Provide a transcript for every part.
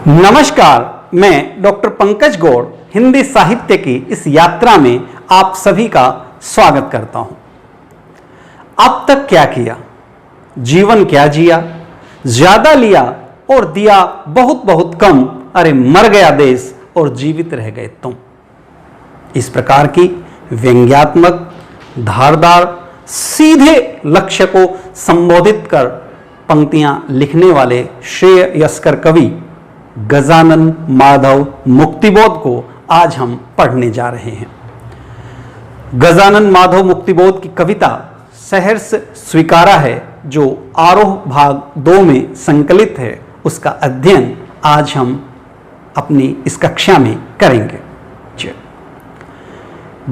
नमस्कार, मैं डॉक्टर पंकज गौड़ हिंदी साहित्य की इस यात्रा में आप सभी का स्वागत करता हूं। अब तक क्या किया, जीवन क्या जिया, ज्यादा लिया और दिया बहुत बहुत कम, अरे मर गया देश और जीवित रह गए तुम। इस प्रकार की व्यंग्यात्मक, धारदार, सीधे लक्ष्य को संबोधित कर पंक्तियां लिखने वाले श्रेयस्कर कवि गजानन माधव मुक्तिबोध को आज हम पढ़ने जा रहे हैं। गजानन माधव मुक्तिबोध की कविता सहर्ष स्वीकारा है, जो आरोह भाग 2 में संकलित है, उसका अध्ययन आज हम अपनी इस कक्षा में करेंगे।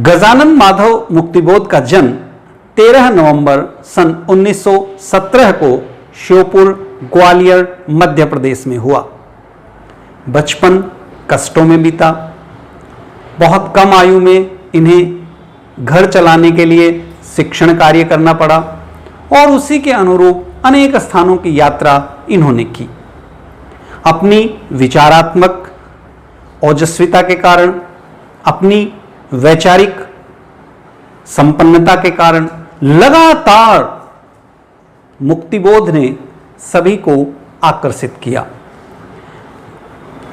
गजानन माधव मुक्तिबोध का जन्म 13 नवंबर सन 1917 को श्योपुर, ग्वालियर, मध्य प्रदेश में हुआ। बचपन कष्टों में बीता। बहुत कम आयु में इन्हें घर चलाने के लिए शिक्षण कार्य करना पड़ा और उसी के अनुरूप अनेक स्थानों की यात्रा इन्होंने की। अपनी विचारात्मक ओजस्विता के कारण, अपनी वैचारिक संपन्नता के कारण लगातार मुक्तिबोध ने सभी को आकर्षित किया।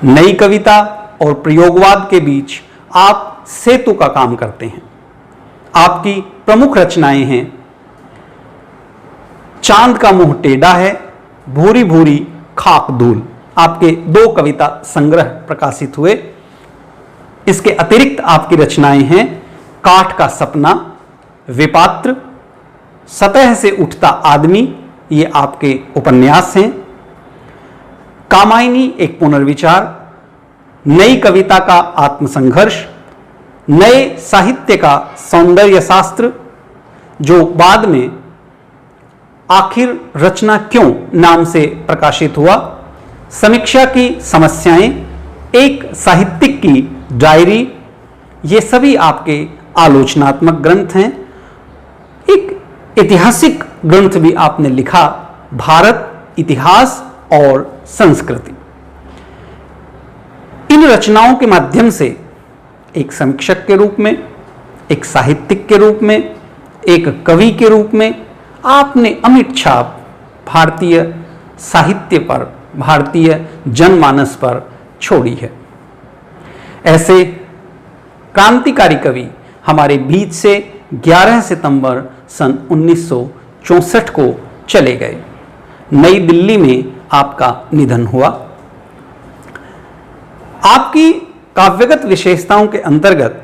नई कविता और प्रयोगवाद के बीच आप सेतु का काम करते हैं। आपकी प्रमुख रचनाएं हैं चांद का मुंह टेढ़ा है, भूरी भूरी खाक धूल। आपके 2 कविता संग्रह प्रकाशित हुए। इसके अतिरिक्त आपकी रचनाएं हैं काठ का सपना, विपात्र, सतह से उठता आदमी, ये आपके उपन्यास हैं। कामायनी एक पुनर्विचार, नई कविता का आत्मसंघर्ष, नए साहित्य का सौंदर्य शास्त्र, जो बाद में आखिर रचना क्यों नाम से प्रकाशित हुआ, समीक्षा की समस्याएं, एक साहित्यिक की डायरी, ये सभी आपके आलोचनात्मक ग्रंथ हैं। एक ऐतिहासिक ग्रंथ भी आपने लिखा, भारत, इतिहास और संस्कृति। इन रचनाओं के माध्यम से एक समीक्षक के रूप में, एक साहित्यिक के रूप में, एक कवि के रूप में आपने अमिट छाप भारतीय साहित्य पर, भारतीय जनमानस पर छोड़ी है। ऐसे क्रांतिकारी कवि हमारे बीच से 11 सितंबर सन 1964 को चले गए। नई दिल्ली में आपका निधन हुआ। आपकी काव्यगत विशेषताओं के अंतर्गत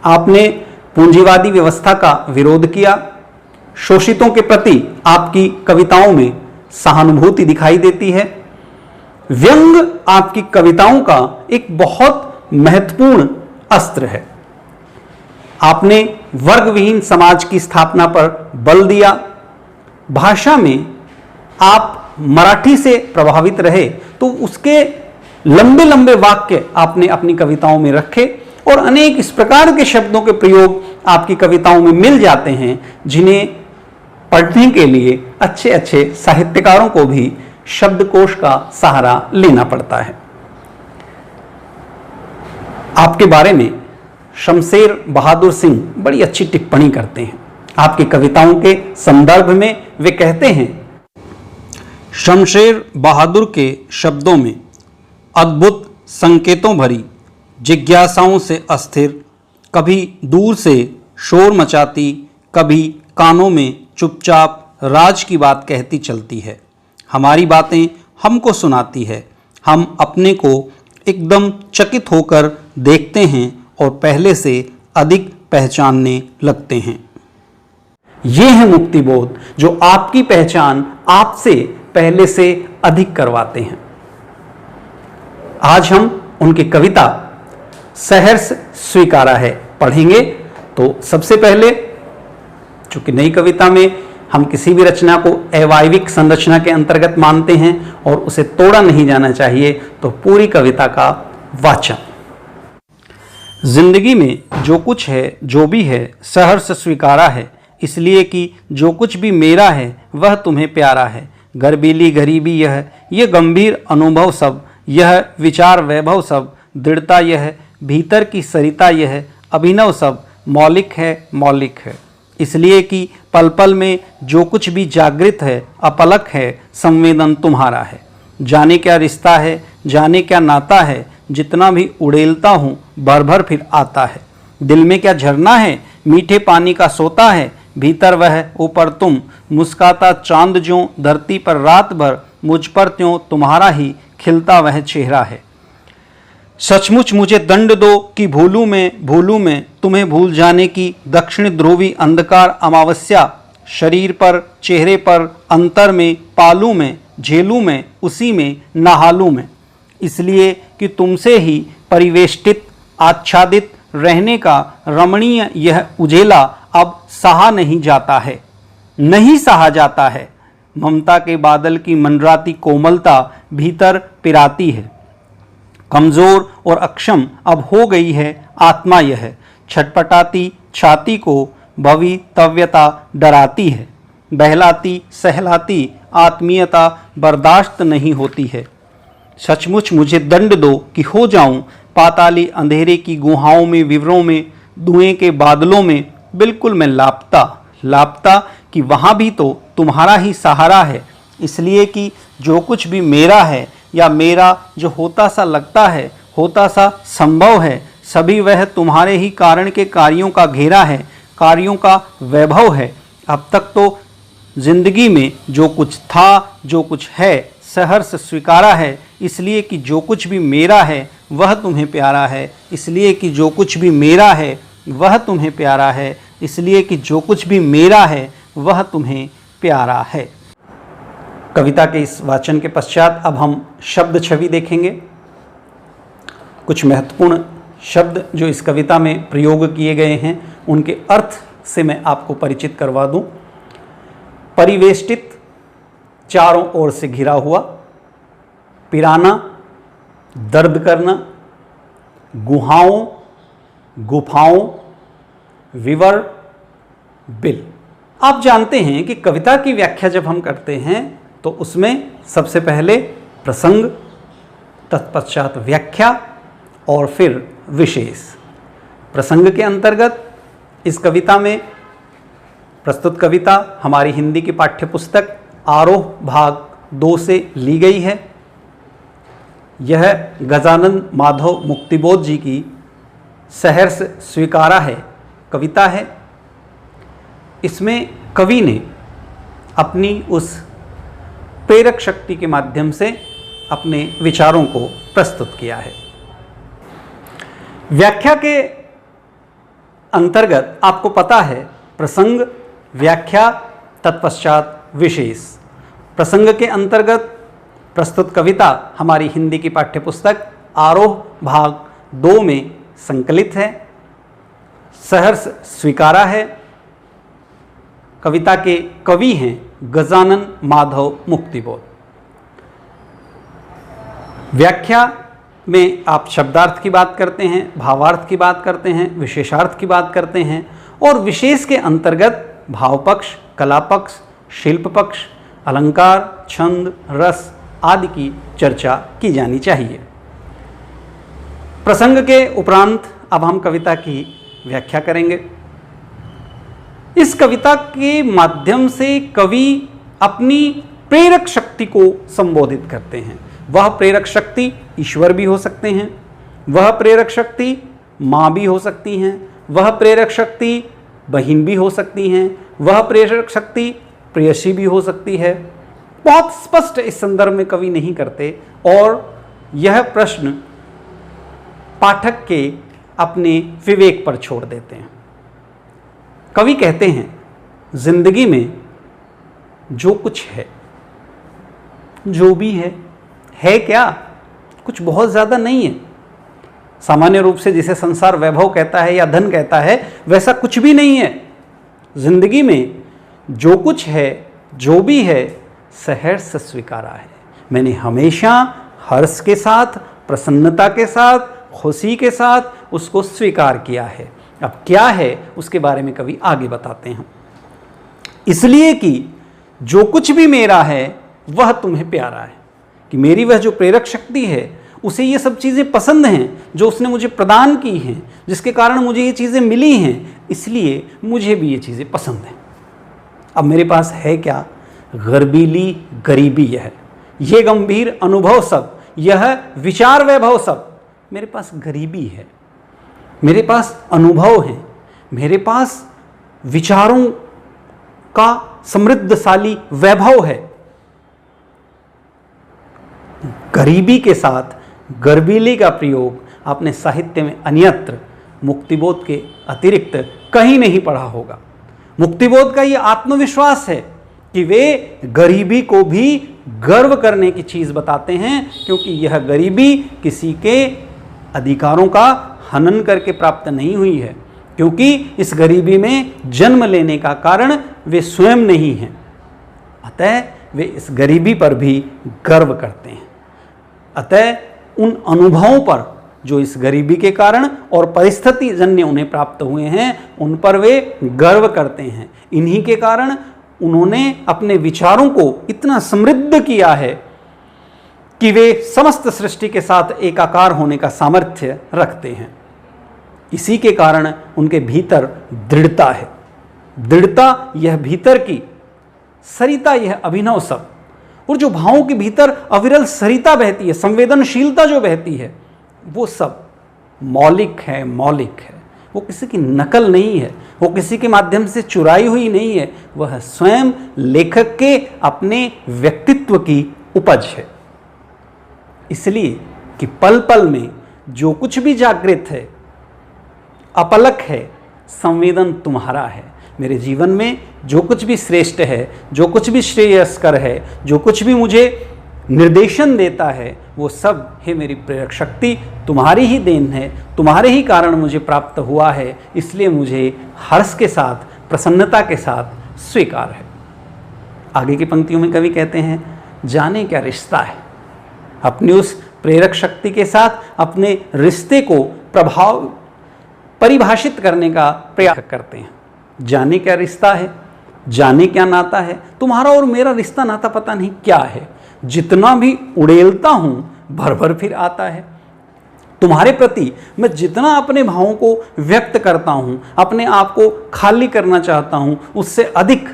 आपने पूंजीवादी व्यवस्था का विरोध किया। शोषितों के प्रति आपकी कविताओं में सहानुभूति दिखाई देती है। व्यंग आपकी कविताओं का एक बहुत महत्वपूर्ण अस्त्र है। आपने वर्गविहीन समाज की स्थापना पर बल दिया। भाषा में आप मराठी से प्रभावित रहे तो उसके लंबे लंबे वाक्य आपने अपनी कविताओं में रखे और अनेक इस प्रकार के शब्दों के प्रयोग आपकी कविताओं में मिल जाते हैं, जिन्हें पढ़ने के लिए अच्छे अच्छे साहित्यकारों को भी शब्दकोश का सहारा लेना पड़ता है। आपके बारे में शमशेर बहादुर सिंह बड़ी अच्छी टिप्पणी करते हैं। आपकी कविताओं के संदर्भ में वे कहते हैं, शमशेर बहादुर के शब्दों में अद्भुत संकेतों भरी, जिज्ञासाओं से अस्थिर, कभी दूर से शोर मचाती, कभी कानों में चुपचाप राज की बात कहती चलती है। हमारी बातें हमको सुनाती है। हम अपने को एकदम चकित होकर देखते हैं और पहले से अधिक पहचानने लगते हैं। ये है मुक्तिबोध, जो आपकी पहचान आपसे पहले से अधिक करवाते हैं। आज हम उनकी कविता सहर्ष स्वीकारा है पढ़ेंगे। तो सबसे पहले, चूंकि नई कविता में हम किसी भी रचना को अवायविक संरचना के अंतर्गत मानते हैं और उसे तोड़ा नहीं जाना चाहिए, तो पूरी कविता का वाचन। जिंदगी में जो कुछ है, जो भी है, सहर्ष स्वीकारा है, इसलिए कि जो कुछ भी मेरा है वह तुम्हें प्यारा है। गर्बीली गरीबी यह गंभीर अनुभव सब यह विचार वैभव सब, दृढ़ता यह, भीतर की सरिता यह, अभिनव सब, मौलिक है। इसलिए कि पल पल में जो कुछ भी जागृत है, अपलक है, संवेदन तुम्हारा है। जाने क्या रिश्ता है, जाने क्या नाता है, जितना भी उड़ेलता हूँ भर भर फिर आता है। दिल में क्या झरना है, मीठे पानी का सोता है, भीतर वह ऊपर तुम, मुस्काता चांद ज्यों धरती पर रात भर, मुझ पर त्यों तुम्हारा ही खिलता वह चेहरा है। सचमुच मुझे दंड दो कि भूलूं मैं तुम्हें भूल जाने की दक्षिण ध्रुवी अंधकार अमावस्या, शरीर पर, चेहरे पर, अंतर में पालूं मैं, झेलूं मैं, उसी में नहालूं मैं। इसलिए कि तुमसे ही परिवेष्टित आच्छादित रहने का रमणीय यह उजेला अब सहा नहीं जाता है। ममता के बादल की मंडराती कोमलता भीतर पिराती है। कमजोर और अक्षम अब हो गई है आत्मा यह, छटपटाती छाती को भवितव्यता डराती है। बहलाती सहलाती आत्मीयता बर्दाश्त नहीं होती है। सचमुच मुझे दंड दो कि हो जाऊं पाताली अंधेरे की गुहाओं में, विवरों में, धुएं के बादलों में, बिल्कुल मैं लापता कि वहाँ भी तो तुम्हारा ही सहारा है। इसलिए कि जो कुछ भी मेरा है या मेरा जो होता सा लगता है, होता सा संभव है, सभी वह तुम्हारे ही कारण के कार्यों का घेरा है, कार्यों का वैभव है। अब तक तो जिंदगी में जो कुछ था, जो कुछ है, सहर्ष स्वीकारा है। इसलिए कि जो कुछ भी मेरा है वह तुम्हें प्यारा है। इसलिए कि जो कुछ भी मेरा है वह तुम्हें प्यारा है। इसलिए कि जो कुछ भी मेरा है वह तुम्हें प्यारा है। कविता के इस वाचन के पश्चात अब हम शब्द छवि देखेंगे। कुछ महत्वपूर्ण शब्द जो इस कविता में प्रयोग किए गए हैं उनके अर्थ से मैं आपको परिचित करवा दूं। परिवेष्टित, चारों ओर से घिरा हुआ, पिराना, दर्द करना, गुहाओं, गुफाओं, विवर, बिल। आप जानते हैं कि कविता की व्याख्या जब हम करते हैं तो उसमें सबसे पहले प्रसंग, तत्पश्चात व्याख्या और फिर विशेष। प्रसंग के अंतर्गत इस कविता में प्रस्तुत कविता हमारी हिंदी की पाठ्यपुस्तक आरोह भाग 2 से ली गई है। यह गजानन माधव मुक्तिबोध जी की सहर्ष स्वीकारा है कविता है। इसमें कवि ने अपनी उस प्रेरक शक्ति के माध्यम से अपने विचारों को प्रस्तुत किया है। व्याख्या के अंतर्गत आपको पता है प्रसंग, व्याख्या, तत्पश्चात विशेष। प्रसंग के अंतर्गत प्रस्तुत कविता हमारी हिंदी की पाठ्यपुस्तक आरोह भाग 2 में संकलित है, सहर्ष स्वीकारा है। कविता के कवि हैं गजानन माधव मुक्तिबोध। व्याख्या में आप शब्दार्थ की बात करते हैं, भावार्थ की बात करते हैं, विशेषार्थ की बात करते हैं और विशेष के अंतर्गत भाव पक्ष, कला पक्ष, शिल्प पक्ष, अलंकार, छंद, रस आदि की चर्चा की जानी चाहिए। प्रसंग के उपरांत अब हम कविता की व्याख्या करेंगे। इस कविता के माध्यम से कवि अपनी प्रेरक शक्ति को संबोधित करते हैं। वह प्रेरक शक्ति ईश्वर भी हो सकते हैं, वह प्रेरक शक्ति माँ भी हो सकती हैं, वह प्रेरक शक्ति बहन भी हो सकती हैं, वह प्रेरक शक्ति प्रेयसी भी हो सकती है। बहुत स्पष्ट इस संदर्भ में कवि नहीं करते और यह प्रश्न पाठक के अपने विवेक पर छोड़ देते हैं। कवि कहते हैं जिंदगी में जो कुछ है, जो भी है क्या? कुछ बहुत ज़्यादा नहीं है। सामान्य रूप से जिसे संसार वैभव कहता है या धन कहता है वैसा कुछ भी नहीं है। जिंदगी में जो कुछ है, जो भी है, सहर्ष स्वीकारा है। मैंने हमेशा हर्ष के साथ, प्रसन्नता के साथ, खुशी के साथ उसको स्वीकार किया है। अब क्या है उसके बारे में कवि आगे बताते हैं। इसलिए कि जो कुछ भी मेरा है वह तुम्हें प्यारा है। कि मेरी वह जो प्रेरक शक्ति है उसे ये सब चीज़ें पसंद हैं जो उसने मुझे प्रदान की हैं, जिसके कारण मुझे ये चीज़ें मिली हैं, इसलिए मुझे भी ये चीज़ें पसंद हैं। अब मेरे पास है क्या? गर्बीली गरीबी है, ये गंभीर अनुभव सब, यह विचार वैभव सब। मेरे पास गरीबी है, मेरे पास अनुभव है, मेरे पास विचारों का समृद्धशाली वैभव है। गरीबी के साथ गर्बीली का प्रयोग आपने साहित्य में अन्यत्र मुक्तिबोध के अतिरिक्त कहीं नहीं पढ़ा होगा। मुक्तिबोध का ये आत्मविश्वास है कि वे गरीबी को भी गर्व करने की चीज़ बताते हैं, क्योंकि यह गरीबी किसी के अधिकारों का हनन करके प्राप्त नहीं हुई है, क्योंकि इस गरीबी में जन्म लेने का कारण वे स्वयं नहीं हैं। अतः वे इस गरीबी पर भी गर्व करते हैं। अतः उन अनुभवों पर जो इस गरीबी के कारण और परिस्थिति जन्य उन्हें प्राप्त हुए हैं, उन पर वे गर्व करते हैं। इन्हीं के कारण उन्होंने अपने विचारों को इतना समृद्ध किया है कि वे समस्त सृष्टि के साथ एकाकार होने का सामर्थ्य रखते हैं। इसी के कारण उनके भीतर दृढ़ता है। दृढ़ता यह भीतर की, सरिता यह अभिनव सब। और जो भावों के भीतर अविरल सरिता बहती है, संवेदनशीलता जो बहती है, वो सब मौलिक है, मौलिक है। वो किसी की नकल नहीं है, वो किसी के माध्यम से चुराई हुई नहीं है, वह स्वयं लेखक के अपने व्यक्तित्व की उपज है। इसलिए कि पल पल में जो कुछ भी जागृत है, अपलक है, संवेदन तुम्हारा है। मेरे जीवन में जो कुछ भी श्रेष्ठ है, जो कुछ भी श्रेयस्कर है, जो कुछ भी मुझे निर्देशन देता है, वो सब है मेरी प्रेरक शक्ति, तुम्हारी ही देन है, तुम्हारे ही कारण मुझे प्राप्त हुआ है। इसलिए मुझे हर्ष के साथ, प्रसन्नता के साथ स्वीकार है। आगे की पंक्तियों में कवि कहते हैं, जाने क्या रिश्ता है। अपनी उस प्रेरक शक्ति के साथ अपने रिश्ते को परिभाषित करने का प्रयास करते हैं। जाने क्या रिश्ता है, जाने क्या नाता है। तुम्हारा और मेरा रिश्ता नाता पता नहीं क्या है, जितना भी उड़ेलता हूं भर भर फिर आता है। तुम्हारे प्रति मैं जितना अपने भावों को व्यक्त करता हूं, अपने आप को खाली करना चाहता हूं, उससे अधिक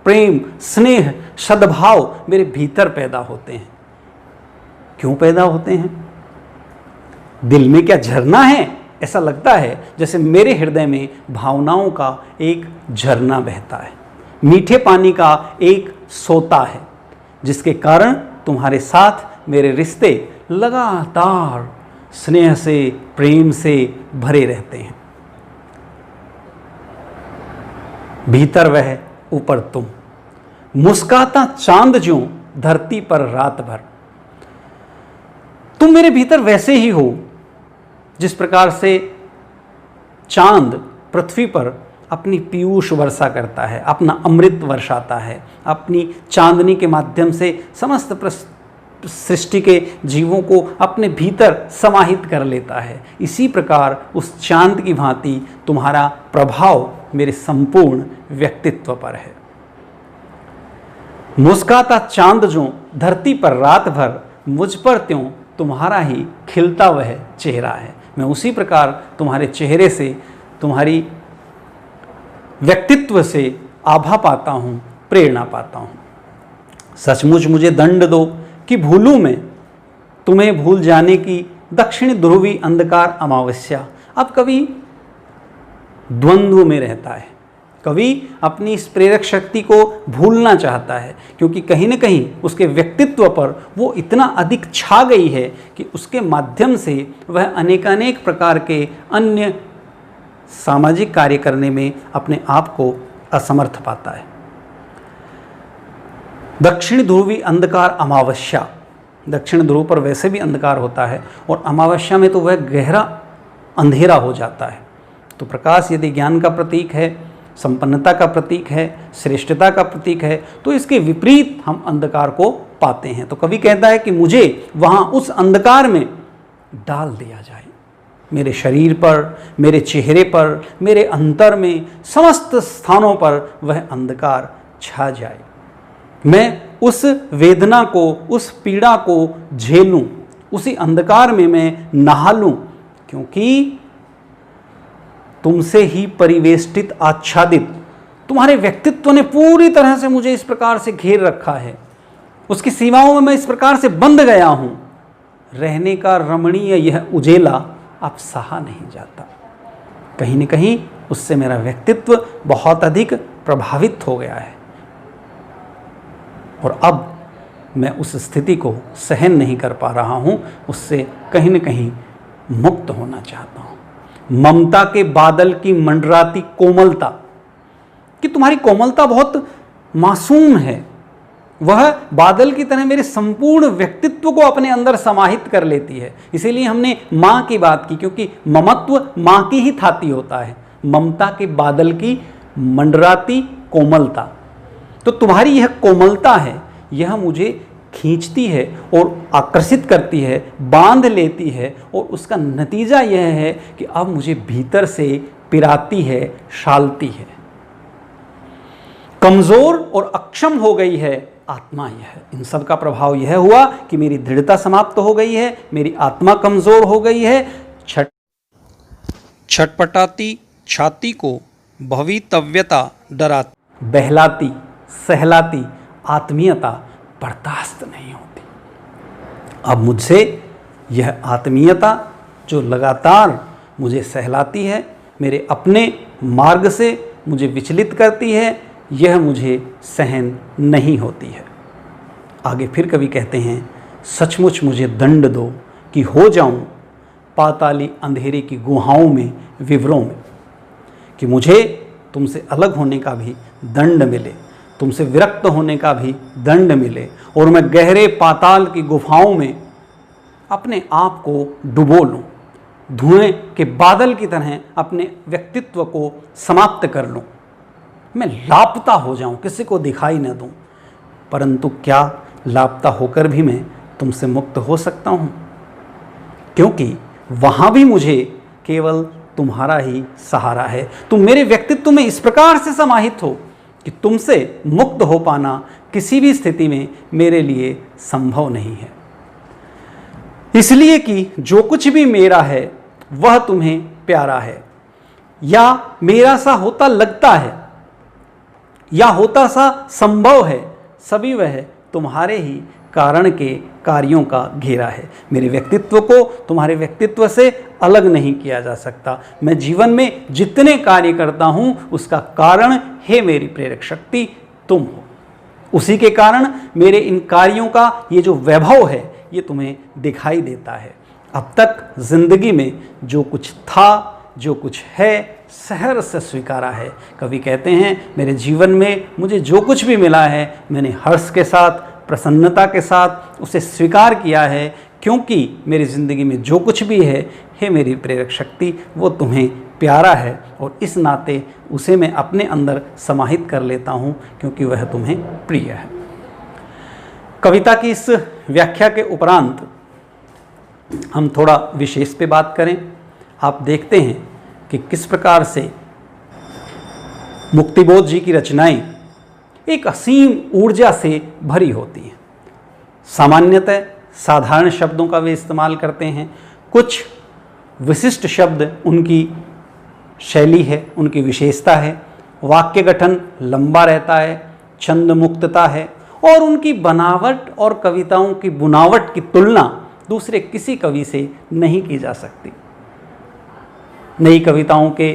प्रेम, स्नेह, सद्भाव मेरे भीतर पैदा होते हैं। क्यों पैदा होते हैं? दिल में क्या झरना है? ऐसा लगता है जैसे मेरे हृदय में भावनाओं का एक झरना बहता है, मीठे पानी का एक सोता है, जिसके कारण तुम्हारे साथ मेरे रिश्ते लगातार स्नेह से, प्रेम से भरे रहते हैं। भीतर वह, ऊपर तुम, मुस्काता चांद ज्यों धरती पर रात भर। तुम मेरे भीतर वैसे ही हो जिस प्रकार से चांद पृथ्वी पर अपनी पीयूष वर्षा करता है, अपना अमृत वर्षाता है, अपनी चांदनी के माध्यम से समस्त सृष्टि के जीवों को अपने भीतर समाहित कर लेता है। इसी प्रकार उस चांद की भांति तुम्हारा प्रभाव मेरे संपूर्ण व्यक्तित्व पर है। मुस्काता चांद जो धरती पर रात भर, मुझ पर त्यों तुम्हारा ही खिलता वह चेहरा है। मैं उसी प्रकार तुम्हारे चेहरे से, तुम्हारी व्यक्तित्व से आभा पाता हूँ, प्रेरणा पाता हूँ। सचमुच मुझे दंड दो कि भूलूं मैं तुम्हें भूल जाने की दक्षिण ध्रुवी अंधकार अमावस्या। अब कवि द्वंद्व में रहता है। कवि अपनी इस प्रेरक शक्ति को भूलना चाहता है, क्योंकि कहीं न कहीं उसके व्यक्तित्व पर वो इतना अधिक छा गई है कि उसके माध्यम से वह अनेकानेक प्रकार के अन्य सामाजिक कार्य करने में अपने आप को असमर्थ पाता है। दक्षिण ध्रुवी अंधकार अमावस्या। दक्षिण ध्रुव पर वैसे भी अंधकार होता है और अमावस्या में तो वह गहरा अंधेरा हो जाता है। तो प्रकाश यदि ज्ञान का प्रतीक है, संपन्नता का प्रतीक है, श्रेष्ठता का प्रतीक है, तो इसके विपरीत हम अंधकार को पाते हैं। तो कवि कहता है कि मुझे वहाँ उस अंधकार में डाल दिया जाए। मेरे शरीर पर, मेरे चेहरे पर, मेरे अंतर में, समस्त स्थानों पर वह अंधकार छा जाए। मैं उस वेदना को, उस पीड़ा को झेलूं, उसी अंधकार में मैं नहा लूं, क्योंकि तुमसे ही परिवेष्टित, आच्छादित तुम्हारे व्यक्तित्व ने पूरी तरह से मुझे इस प्रकार से घेर रखा है, उसकी सीमाओं में मैं इस प्रकार से बंध गया हूं, रहने का रमणीय यह उजेला अब सहा नहीं जाता। कहीं न कहीं उससे मेरा व्यक्तित्व बहुत अधिक प्रभावित हो गया है और अब मैं उस स्थिति को सहन नहीं कर पा रहा हूं, उससे कहीं न कहीं मुक्त होना चाहता हूं। ममता के बादल की मंडराती कोमलता, कि तुम्हारी कोमलता बहुत मासूम है, वह बादल की तरह मेरे संपूर्ण व्यक्तित्व को अपने अंदर समाहित कर लेती है। इसीलिए हमने माँ की बात की, क्योंकि ममत्व माँ की ही थाती होता है। ममता के बादल की मंडराती कोमलता, तो तुम्हारी यह कोमलता है, यह मुझे खींचती है और आकर्षित करती है, बांध लेती है, और उसका नतीजा यह है कि अब मुझे भीतर से पिराती है, शालती है। कमजोर और अक्षम हो गई है आत्मा। यह इन सब का प्रभाव यह हुआ कि मेरी दृढ़ता समाप्त हो गई है, मेरी आत्मा कमजोर हो गई है। छटपटाती छाती को भवितव्यता डराती, बहलाती सहलाती आत्मीयता बर्दाश्त नहीं होती। अब मुझसे यह आत्मीयता जो लगातार मुझे सहलाती है, मेरे अपने मार्ग से मुझे विचलित करती है, यह मुझे सहन नहीं होती है। आगे फिर कवि कहते हैं, सचमुच मुझे दंड दो कि हो जाऊं पाताली अंधेरे की गुहाओं में, विवरों में, कि मुझे तुमसे अलग होने का भी दंड मिले, तुमसे विरक्त होने का भी दंड मिले, और मैं गहरे पाताल की गुफाओं में अपने आप को डुबो लूं, धुएं के बादल की तरह अपने व्यक्तित्व को समाप्त कर लूं, मैं लापता हो जाऊं, किसी को दिखाई न दूं। परंतु क्या लापता होकर भी मैं तुमसे मुक्त हो सकता हूं? क्योंकि वहां भी मुझे केवल तुम्हारा ही सहारा है। तुम मेरे व्यक्तित्व में इस प्रकार से समाहित हो कि तुमसे मुक्त हो पाना किसी भी स्थिति में मेरे लिए संभव नहीं है। इसलिए कि जो कुछ भी मेरा है वह तुम्हें प्यारा है, या मेरा सा होता लगता है, या होता सा संभव है, सभी वह तुम्हारे ही कारण के कार्यों का घेरा है। मेरे व्यक्तित्व को तुम्हारे व्यक्तित्व से अलग नहीं किया जा सकता। मैं जीवन में जितने कार्य करता हूँ उसका कारण है मेरी प्रेरक शक्ति तुम हो। उसी के कारण मेरे इन कार्यों का ये जो वैभव है ये तुम्हें दिखाई देता है। अब तक जिंदगी में जो कुछ था, जो कुछ है, सहर्ष से स्वीकारा है। कवि कहते हैं, मेरे जीवन में मुझे जो कुछ भी मिला है मैंने हर्ष के साथ, प्रसन्नता के साथ उसे स्वीकार किया है, क्योंकि मेरी ज़िंदगी में जो कुछ भी है मेरी प्रेरक शक्ति, वो तुम्हें प्यारा है, और इस नाते उसे मैं अपने अंदर समाहित कर लेता हूँ, क्योंकि वह तुम्हें प्रिय है। कविता की इस व्याख्या के उपरांत हम थोड़ा विशेष पे बात करें। आप देखते हैं कि किस प्रकार से मुक्तिबोध जी की रचनाएं एक असीम ऊर्जा से भरी होती हैं। सामान्यतः साधारण शब्दों का वे इस्तेमाल करते हैं, कुछ विशिष्ट शब्द उनकी शैली है, उनकी विशेषता है। वाक्य गठन लंबा रहता है, छंद मुक्तता है, और उनकी बनावट और कविताओं की बुनावट की तुलना दूसरे किसी कवि से नहीं की जा सकती। नई कविताओं के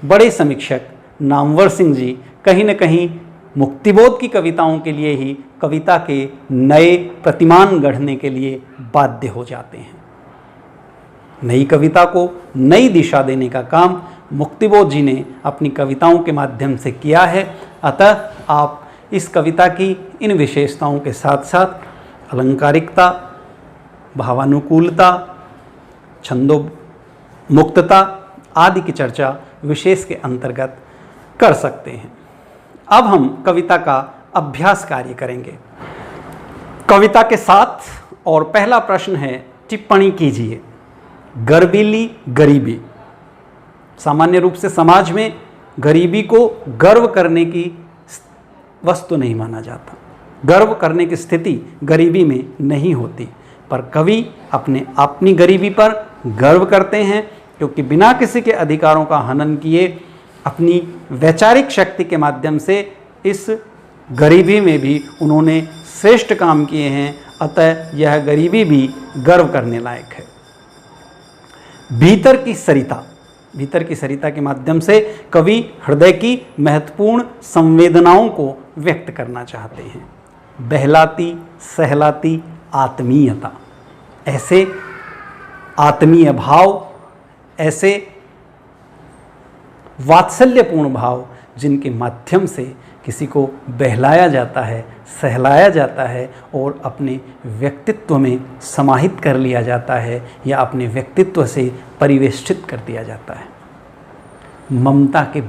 बड़े समीक्षक नामवर सिंह जी कहीं न कहीं मुक्तिबोध की कविताओं के लिए ही कविता के नए प्रतिमान गढ़ने के लिए बाध्य हो जाते हैं। नई कविता को नई दिशा देने का काम मुक्तिबोध जी ने अपनी कविताओं के माध्यम से किया है। अतः आप इस कविता की इन विशेषताओं के साथ साथ अलंकारिकता, भावानुकूलता, छंदो मुक्तता आदि की चर्चा विशेष के अंतर्गत कर सकते हैं। अब हम कविता का अभ्यास कार्य करेंगे कविता के साथ, और पहला प्रश्न है, टिप्पणी कीजिए। गर्वीली गरीबी। सामान्य रूप से समाज में गरीबी को गर्व करने की वस्तु नहीं माना जाता। गर्व करने की स्थिति गरीबी में नहीं होती, पर कवि अपनी गरीबी पर गर्व करते हैं, क्योंकि बिना किसी के अधिकारों का हनन किए अपनी वैचारिक शक्ति के माध्यम से इस गरीबी में भी उन्होंने श्रेष्ठ काम किए हैं। अतः यह गरीबी भी गर्व करने लायक है। भीतर की सरिता के माध्यम से कवि हृदय की महत्वपूर्ण संवेदनाओं को व्यक्त करना चाहते हैं। बहलाती सहलाती आत्मीयता, ऐसे आत्मीय भाव, ऐसे वात्सल्यपूर्ण भाव जिनके माध्यम से किसी को बहलाया जाता है, सहलाया जाता है और अपने व्यक्तित्व में समाहित कर लिया जाता है या अपने व्यक्तित्व से परिवेष्टित कर दिया जाता है। ममता के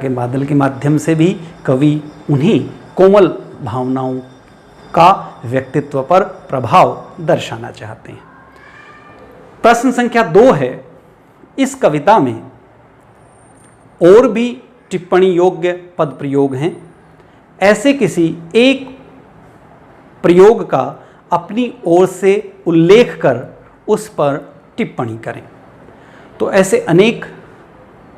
बादल के माध्यम से भी कवि उन्हीं कोमल भावनाओं का व्यक्तित्व पर प्रभाव दर्शाना चाहते हैं। प्रश्न संख्या 2 है, इस कविता में और भी टिप्पणी योग्य पद प्रयोग हैं। ऐसे किसी एक प्रयोग का अपनी ओर से उल्लेख कर उस पर टिप्पणी करें। तो ऐसे अनेक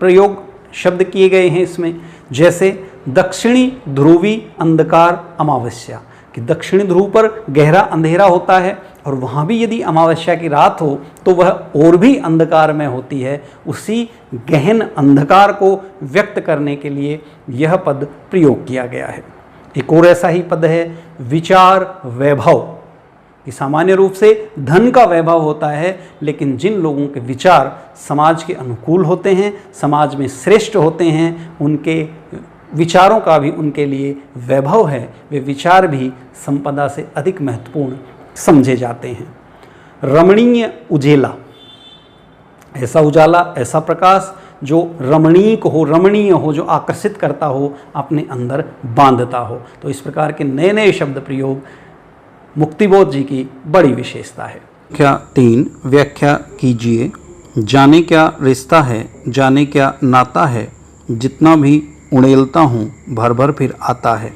प्रयोग शब्द किए गए हैं इसमें, जैसे दक्षिणी ध्रुवी अंधकार अमावस्या, कि दक्षिणी ध्रुव पर गहरा अंधेरा होता है और वहाँ भी यदि अमावस्या की रात हो तो वह और भी अंधकार में होती है। उसी गहन अंधकार को व्यक्त करने के लिए यह पद प्रयोग किया गया है। एक और ऐसा ही पद है विचार वैभव, कि सामान्य रूप से धन का वैभव होता है, लेकिन जिन लोगों के विचार समाज के अनुकूल होते हैं, समाज में श्रेष्ठ होते हैं, उनके विचारों का भी उनके लिए वैभव है, वे विचार भी संपदा से अधिक महत्वपूर्ण समझे जाते हैं। रमणीय उजेला, ऐसा उजाला, ऐसा प्रकाश जो रमणीक हो, रमणीय हो, जो आकर्षित करता हो, अपने अंदर बांधता हो। तो इस प्रकार के नए नए शब्द प्रयोग मुक्तिबोध जी की बड़ी विशेषता है। व्याख्या 3 व्याख्या कीजिए। जाने क्या रिश्ता है, जाने क्या नाता है, जितना भी उड़ेलता हूँ भर भर फिर आता है।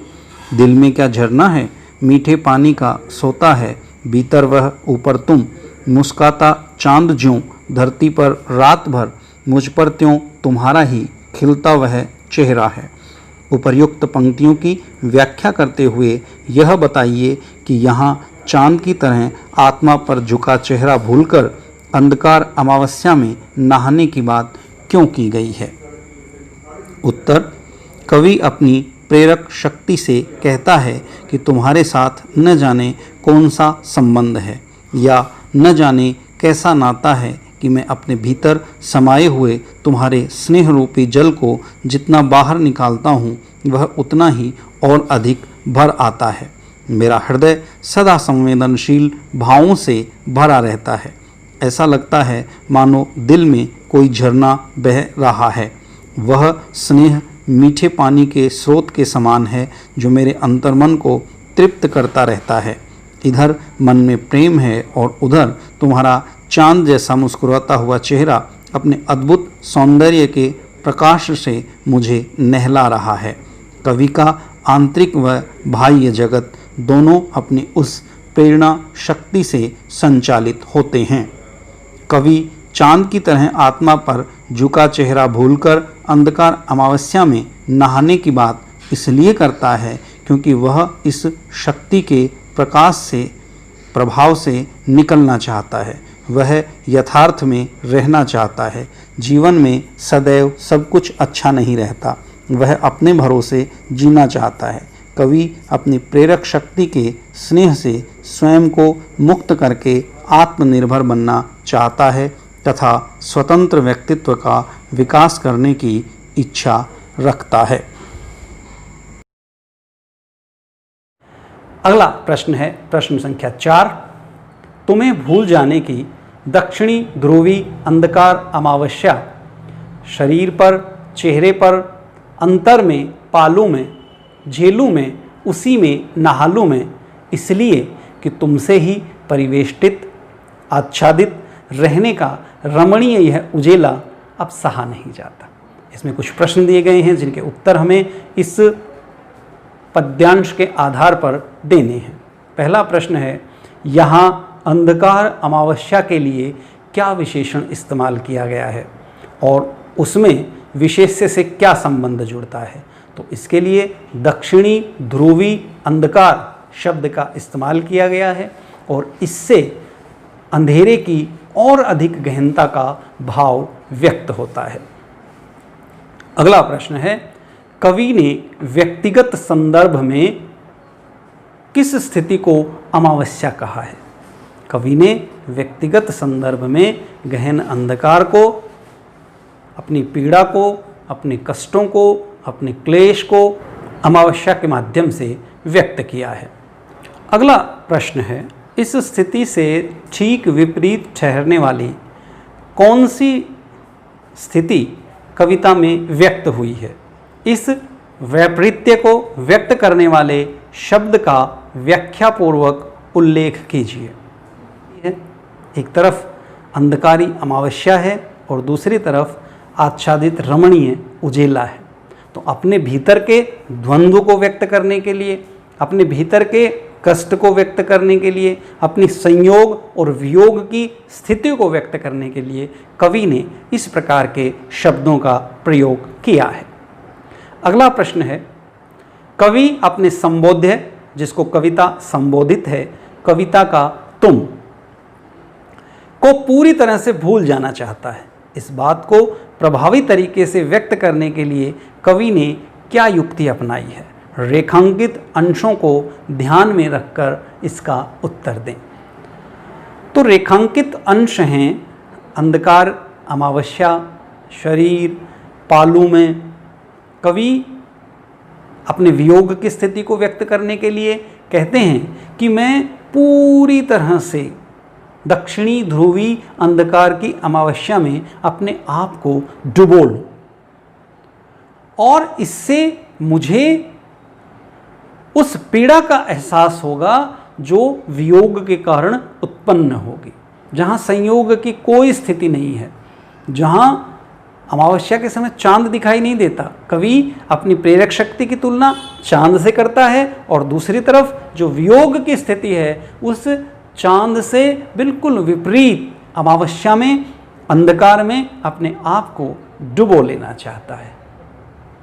दिल में क्या झरना है, मीठे पानी का सोता है, भीतर वह ऊपर तुम, मुस्काता चांद ज्यों धरती पर रात भर, मुझ पर त्यों तुम्हारा ही खिलता वह चेहरा है। उपर्युक्त पंक्तियों की व्याख्या करते हुए यह बताइए कि यहाँ चांद की तरह आत्मा पर झुका चेहरा भूलकर अंधकार अमावस्या में नहाने की बात क्यों की गई है। उत्तर, कवि अपनी प्रेरक शक्ति से कहता है कि तुम्हारे साथ न जाने कौन सा संबंध है या न जाने कैसा नाता है कि मैं अपने भीतर समाये हुए तुम्हारे स्नेह रूपी जल को जितना बाहर निकालता हूँ वह उतना ही और अधिक भर आता है। मेरा हृदय सदा संवेदनशील भावों से भरा रहता है। ऐसा लगता है मानो दिल में कोई झरना बह रहा है। वह स्नेह मीठे पानी के स्रोत के समान है जो मेरे अंतर्मन को तृप्त करता रहता है। इधर मन में प्रेम है और उधर तुम्हारा चांद जैसा मुस्कुराता हुआ चेहरा अपने अद्भुत सौंदर्य के प्रकाश से मुझे नहला रहा है। कवि का आंतरिक व बाह्य जगत दोनों अपनी उस प्रेरणा शक्ति से संचालित होते हैं। कवि चांद की तरह आत्मा पर झुका चेहरा भूलकर अंधकार अमावस्या में नहाने की बात इसलिए करता है क्योंकि वह इस शक्ति के प्रकाश से प्रभाव से निकलना चाहता है। वह यथार्थ में रहना चाहता है। जीवन में सदैव सब कुछ अच्छा नहीं रहता। वह अपने भरोसे जीना चाहता है। कवि अपनी प्रेरक शक्ति के स्नेह से स्वयं को मुक्त करके आत्मनिर्भर बनना चाहता है तथा स्वतंत्र व्यक्तित्व का विकास करने की इच्छा रखता है। अगला प्रश्न है प्रश्न संख्या 4। तुम्हें भूल जाने की दक्षिणी ध्रुवी अंधकार अमावस्या, शरीर पर, चेहरे पर, अंतर में, पालू में, झेलू में, उसी में, नहालू में, इसलिए कि तुमसे ही परिवेष्टित आच्छादित रहने का रमणीय यह उजेला अब सहा नहीं जाता। इसमें कुछ प्रश्न दिए गए हैं जिनके उत्तर हमें इस पद्यांश के आधार पर देने हैं। पहला प्रश्न है, यहाँ अंधकार अमावस्या के लिए क्या विशेषण इस्तेमाल किया गया है और उसमें विशेष्य से क्या संबंध जुड़ता है। तो इसके लिए दक्षिणी ध्रुवी अंधकार शब्द का इस्तेमाल किया गया है और इससे अंधेरे की और अधिक गहनता का भाव व्यक्त होता है। अगला प्रश्न है, कवि ने व्यक्तिगत संदर्भ में किस स्थिति को अमावस्या कहा है। कवि ने व्यक्तिगत संदर्भ में गहन अंधकार को, अपनी पीड़ा को, अपने कष्टों को, अपने क्लेश को अमावस्या के माध्यम से व्यक्त किया है। अगला प्रश्न है, इस स्थिति से ठीक विपरीत ठहरने वाली कौन सी स्थिति कविता में व्यक्त हुई है। इस वैपरीत्य को व्यक्त करने वाले शब्द का व्याख्यापूर्वक उल्लेख कीजिए। एक तरफ अंधकारी अमावस्या है और दूसरी तरफ आच्छादित रमणीय उजेला है। तो अपने भीतर के द्वंद्व को व्यक्त करने के लिए, अपने भीतर के कष्ट को व्यक्त करने के लिए, अपनी संयोग और वियोग की स्थिति को व्यक्त करने के लिए कवि ने इस प्रकार के शब्दों का प्रयोग किया है। अगला प्रश्न है, कवि अपने संबोध्य, जिसको कविता संबोधित है, कविता का तुम को पूरी तरह से भूल जाना चाहता है। इस बात को प्रभावी तरीके से व्यक्त करने के लिए कवि ने क्या युक्ति अपनाई है। रेखांकित अंशों को ध्यान में रखकर इसका उत्तर दें। तो रेखांकित अंश हैं अंधकार, अमावस्या, शरीर, पालू में। कवि अपने वियोग की स्थिति को व्यक्त करने के लिए कहते हैं कि मैं पूरी तरह से दक्षिणी ध्रुवी अंधकार की अमावस्या में अपने आप को डुबो लूं और इससे मुझे उस पीड़ा का एहसास होगा जो वियोग के कारण उत्पन्न होगी। जहाँ संयोग की कोई स्थिति नहीं है, जहाँ अमावस्या के समय चांद दिखाई नहीं देता, कवि अपनी प्रेरक शक्ति की तुलना चांद से करता है और दूसरी तरफ जो वियोग की स्थिति है उस चांद से बिल्कुल विपरीत अमावस्या में, अंधकार में अपने आप को डुबो लेना चाहता है।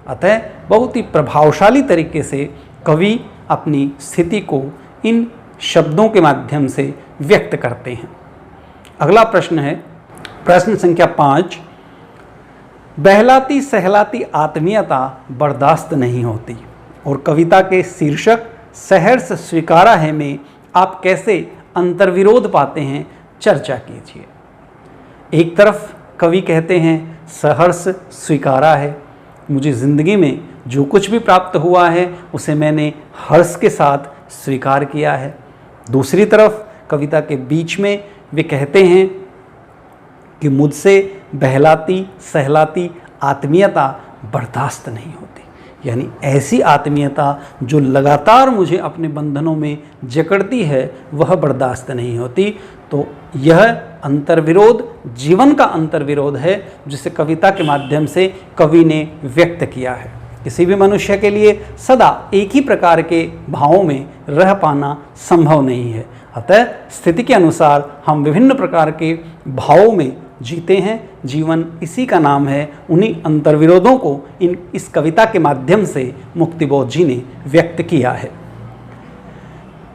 अतः बहुत ही प्रभावशाली तरीके से कवि अपनी स्थिति को इन शब्दों के माध्यम से व्यक्त करते हैं। अगला प्रश्न है, प्रश्न संख्या 5, बहलाती सहलाती आत्मीयता बर्दाश्त नहीं होती और कविता के शीर्षक सहर्ष स्वीकारा है में आप कैसे अंतर्विरोध पाते हैं, चर्चा कीजिए। एक तरफ कवि कहते हैं सहर्ष स्वीकारा है, मुझे ज़िंदगी में जो कुछ भी प्राप्त हुआ है उसे मैंने हर्ष के साथ स्वीकार किया है। दूसरी तरफ कविता के बीच में वे कहते हैं कि मुझसे बहलाती सहलाती आत्मीयता बर्दाश्त नहीं होती, यानी ऐसी आत्मीयता जो लगातार मुझे अपने बंधनों में जकड़ती है वह बर्दाश्त नहीं होती। तो यह अंतर्विरोध जीवन का अंतर्विरोध है जिसे कविता के माध्यम से कवि ने व्यक्त किया है। किसी भी मनुष्य के लिए सदा एक ही प्रकार के भावों में रह पाना संभव नहीं है। अतः स्थिति के अनुसार हम विभिन्न प्रकार के भावों में जीते हैं। जीवन इसी का नाम है। उन्हीं अंतर्विरोधों को इस कविता के माध्यम से मुक्तिबोध जी ने व्यक्त किया है।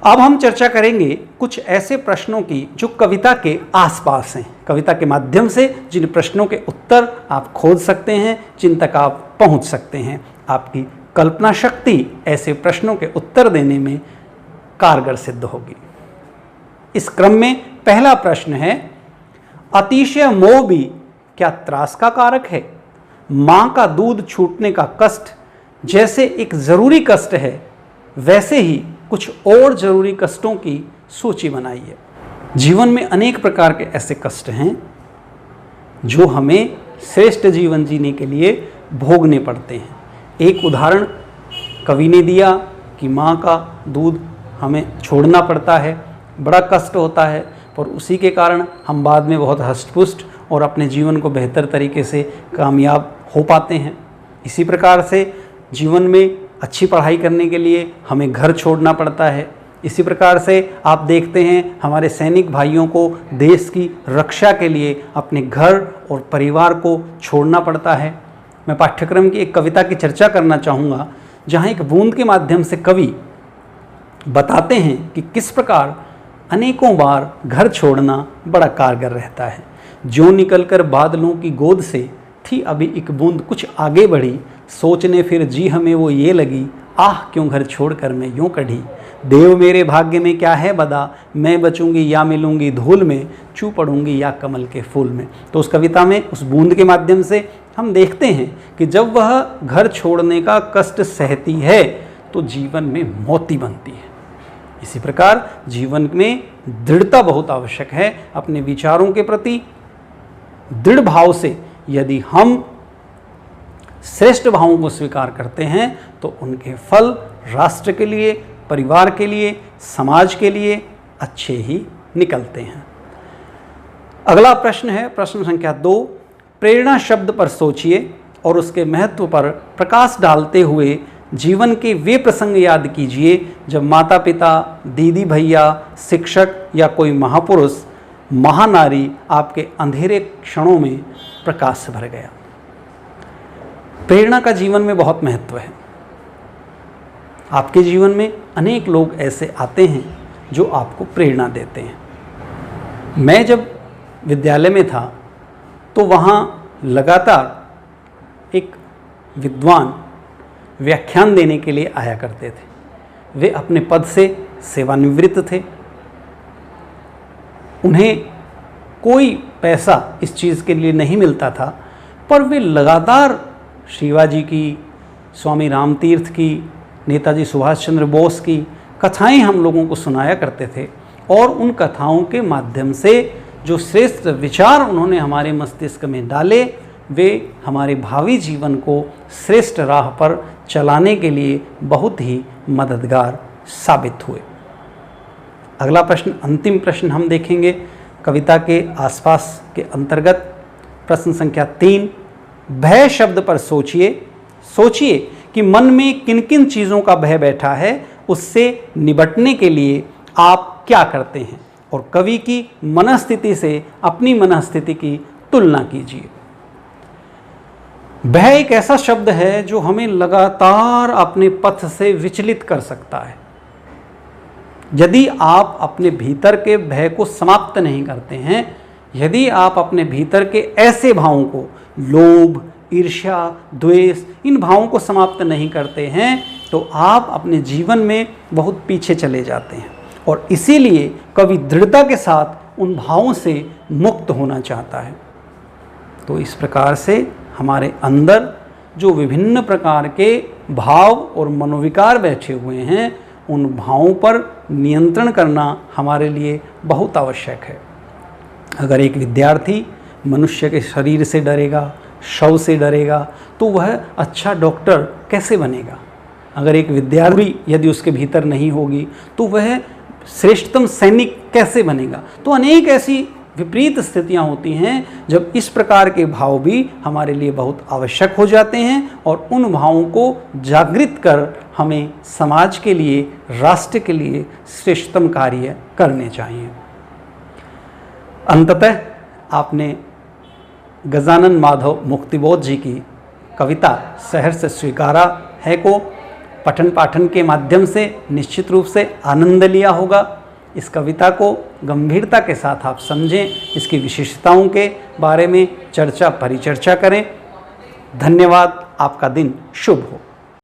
अब हम चर्चा करेंगे कुछ ऐसे प्रश्नों की जो कविता के आसपास हैं, कविता के माध्यम से जिन प्रश्नों के उत्तर आप खोज सकते हैं, जिन तक आप पहुंच सकते हैं। आपकी कल्पना शक्ति ऐसे प्रश्नों के उत्तर देने में कारगर सिद्ध होगी। इस क्रम में पहला प्रश्न है, अतिशय मोह भी क्या त्रास का कारक है? माँ का दूध छूटने का कष्ट जैसे एक ज़रूरी कष्ट है, वैसे ही कुछ और ज़रूरी कष्टों की सूची बनाइए। जीवन में अनेक प्रकार के ऐसे कष्ट हैं जो हमें श्रेष्ठ जीवन जीने के लिए भोगने पड़ते हैं। एक उदाहरण कवि ने दिया कि माँ का दूध हमें छोड़ना पड़ता है, बड़ा कष्ट होता है, पर उसी के कारण हम बाद में बहुत हष्टपुष्ट और अपने जीवन को बेहतर तरीके से कामयाब हो पाते हैं। इसी प्रकार से जीवन में अच्छी पढ़ाई करने के लिए हमें घर छोड़ना पड़ता है। इसी प्रकार से आप देखते हैं हमारे सैनिक भाइयों को देश की रक्षा के लिए अपने घर और परिवार को छोड़ना पड़ता है। मैं पाठ्यक्रम की एक कविता की चर्चा करना चाहूँगा, जहाँ एक बूंद के माध्यम से कवि बताते हैं कि किस प्रकार अनेकों बार घर छोड़ना बड़ा कारगर रहता है। जो निकलकर बादलों की गोद से थी अभी एक बूंद कुछ आगे बढ़ी, सोचने फिर जी हमें वो ये लगी, आह क्यों घर छोड़कर मैं यूं कढ़ी। देव मेरे भाग्य में क्या है बदा, मैं बचूंगी या मिलूंगी धूल में, चू पड़ूंगी या कमल के फूल में। तो उस कविता में उस बूंद के माध्यम से हम देखते हैं कि जब वह घर छोड़ने का कष्ट सहती है तो जीवन में मोती बनती है। इसी प्रकार जीवन में दृढ़ता बहुत आवश्यक है। अपने विचारों के प्रति दृढ़ भाव से यदि हम श्रेष्ठ भावों को स्वीकार करते हैं तो उनके फल राष्ट्र के लिए, परिवार के लिए, समाज के लिए अच्छे ही निकलते हैं। अगला प्रश्न है प्रश्न संख्या 2। प्रेरणा शब्द पर सोचिए और उसके महत्व पर प्रकाश डालते हुए जीवन के वे प्रसंग याद कीजिए जब माता पिता, दीदी भैया, शिक्षक या कोई महापुरुष, महानारी आपके अंधेरे क्षणों में प्रकाश से भर गया। प्रेरणा का जीवन में बहुत महत्व है। आपके जीवन में अनेक लोग ऐसे आते हैं जो आपको प्रेरणा देते हैं। मैं जब विद्यालय में था तो वहाँ लगातार एक विद्वान व्याख्यान देने के लिए आया करते थे। वे अपने पद से सेवानिवृत्त थे, उन्हें कोई पैसा इस चीज़ के लिए नहीं मिलता था, पर वे लगातार शिवाजी की, स्वामी रामतीर्थ की, नेताजी सुभाष चंद्र बोस की कथाएं हम लोगों को सुनाया करते थे और उन कथाओं के माध्यम से जो श्रेष्ठ विचार उन्होंने हमारे मस्तिष्क में डाले वे हमारे भावी जीवन को श्रेष्ठ राह पर चलाने के लिए बहुत ही मददगार साबित हुए। अगला प्रश्न, अंतिम प्रश्न हम देखेंगे कविता के आसपास के अंतर्गत। प्रश्न संख्या 3। भय शब्द पर सोचिए कि मन में किन किन चीज़ों का भय बैठा है, उससे निपटने के लिए आप क्या करते हैं और कवि की मनस्थिति से अपनी मनस्थिति की तुलना कीजिए। भय एक ऐसा शब्द है जो हमें लगातार अपने पथ से विचलित कर सकता है। यदि आप अपने भीतर के भय को समाप्त नहीं करते हैं, यदि आप अपने भीतर के ऐसे भावों को, लोभ, ईर्ष्या, द्वेष, इन भावों को समाप्त नहीं करते हैं तो आप अपने जीवन में बहुत पीछे चले जाते हैं। और इसीलिए कवि दृढ़ता के साथ उन भावों से मुक्त होना चाहता है। तो इस प्रकार से हमारे अंदर जो विभिन्न प्रकार के भाव और मनोविकार बैठे हुए हैं, उन भावों पर नियंत्रण करना हमारे लिए बहुत आवश्यक है। अगर एक विद्यार्थी मनुष्य के शरीर से डरेगा, शव से डरेगा, तो वह अच्छा डॉक्टर कैसे बनेगा? अगर एक विद्यार्थी यदि उसके भीतर नहीं होगी तो वह श्रेष्ठतम सैनिक कैसे बनेगा? तो अनेक ऐसी विपरीत स्थितियां होती हैं जब इस प्रकार के भाव भी हमारे लिए बहुत आवश्यक हो जाते हैं और उन भावों को जागृत कर हमें समाज के लिए, राष्ट्र के लिए श्रेष्ठतम कार्य करने चाहिए। अंततः आपने गजानन माधव मुक्तिबोध जी की कविता शहर से स्वीकारा है को पठन पाठन के माध्यम से निश्चित रूप से आनंद लिया होगा। इस कविता को गंभीरता के साथ आप समझें, इसकी विशेषताओं के बारे में परिचर्चा करें। धन्यवाद। आपका दिन शुभ हो।